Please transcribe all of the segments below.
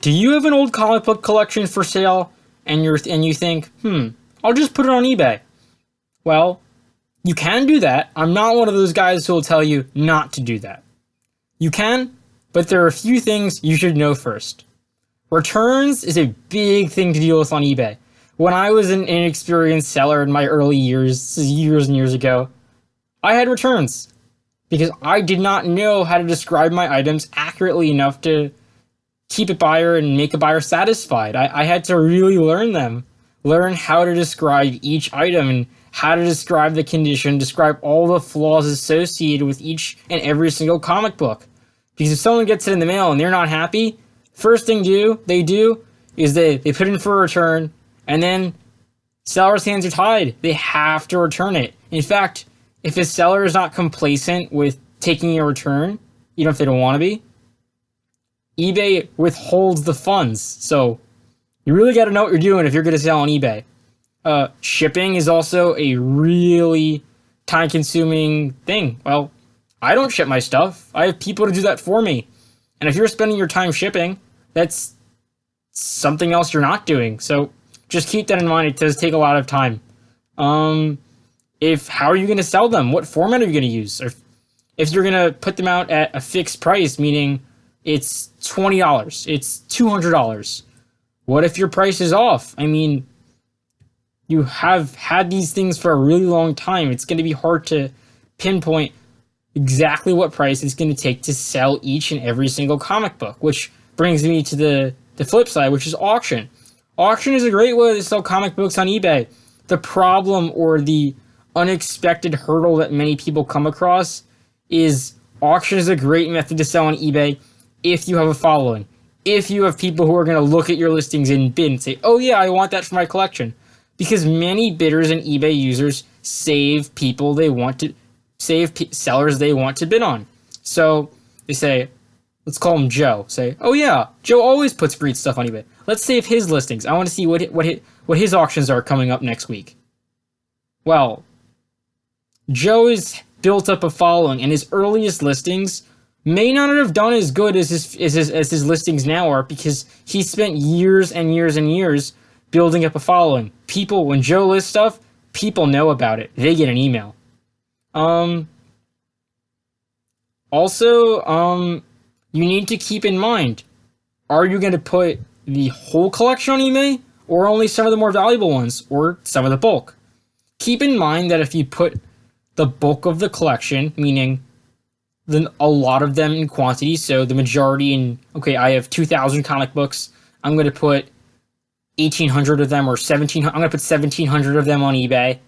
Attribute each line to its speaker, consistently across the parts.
Speaker 1: Do you have an old comic book collection for sale and you think, I'll just put it on eBay? Well, you can do that. I'm not one of those guys who will tell you not to do that. You can, but there are a few things you should know first. Returns is a big thing to deal with on eBay. When I was an inexperienced seller in my early years, this is years and years ago, I had returns because I did not know how to describe my items accurately enough to keep a buyer and make a buyer satisfied. I had to really learn them, learn how to describe each item and how to describe the condition, describe all the flaws associated with each and every single comic book. Because if someone gets it in the mail and they're not happy, first thing they do is they put in for a return, and then seller's hands are tied. They have to return it. In fact, if a seller is not complacent with taking a return, even if they don't want to be, eBay withholds the funds. So you really got to know what you're doing if you're going to sell on eBay. Shipping is also a really time-consuming thing. Well, I don't ship my stuff. I have people to do that for me. And if you're spending your time shipping, that's something else you're not doing. So just keep that in mind. It does take a lot of time. How are you going to sell them? What format are you going to use? If you're going to put them out at a fixed price, meaning it's $20, it's $200. What if your price is off? I mean, you have had these things for a really long time. It's going to be hard to pinpoint exactly what price it's going to take to sell each and every single comic book, which brings me to the flip side, which is auction. Auction is a great way to sell comic books on eBay. The problem or the unexpected hurdle that many people come across is auction is a great method to sell on eBay if you have a following. If you have people who are going to look at your listings and bid and say, oh yeah, I want that for my collection. Because many bidders and eBay users save sellers they want to bid on. So they say, let's call him Joe. Say, oh yeah, Joe always puts great stuff on eBay. Let's save his listings. I want to see what his auctions are coming up next week. Well, Joe has built up a following, and his earliest listings may not have done as good as his listings now are because he spent years and years and years building up a following. People, when Joe lists stuff, people know about it. They get an email. Also, you need to keep in mind, are you going to put the whole collection on eBay or only some of the more valuable ones or some of the bulk? Keep in mind that if you put the bulk of the collection, meaning a lot of them in quantity, so the majority in, okay, I have 2,000 comic books, I'm going to put 1,800 of them or 1,700, I'm going to put 1,700 of them on eBay.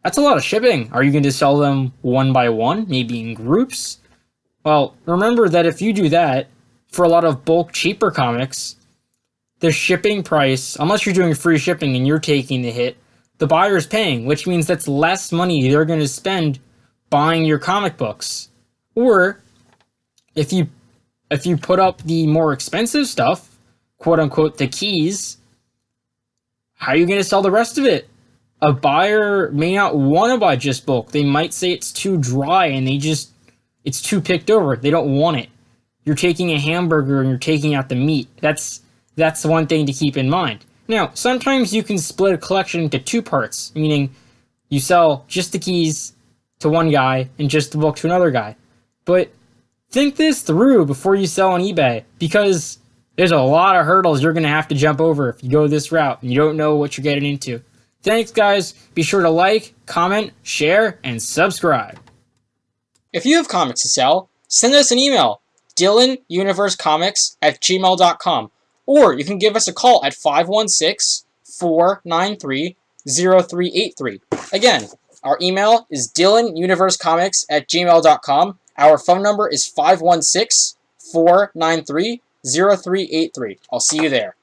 Speaker 1: That's a lot of shipping. Are you going to sell them one by one, maybe in groups? Well, remember that if you do that, for a lot of bulk, cheaper comics, the shipping price, unless you're doing free shipping and you're taking the hit, the buyer's paying, which means that's less money they're going to spend buying your comic books. Or if you put up the more expensive stuff, quote unquote, the keys, how are you going to sell the rest of it? A buyer may not want to buy just bulk. They might say it's too dry and it's too picked over. They don't want it. You're taking a hamburger and you're taking out the meat. That's one thing to keep in mind. Now, sometimes you can split a collection into two parts, meaning you sell just the keys to one guy and just the book to another guy. But think this through before you sell on eBay, because there's a lot of hurdles you're going to have to jump over if you go this route and you don't know what you're getting into. Thanks, guys. Be sure to like, comment, share, and subscribe. If you have comics to sell, send us an email, DylanUniverseComics@gmail.com, or you can give us a call at 516-493-0383. Again, our email is DylanUniverseComics@gmail.com. Our phone number is 516-493-0383. I'll see you there.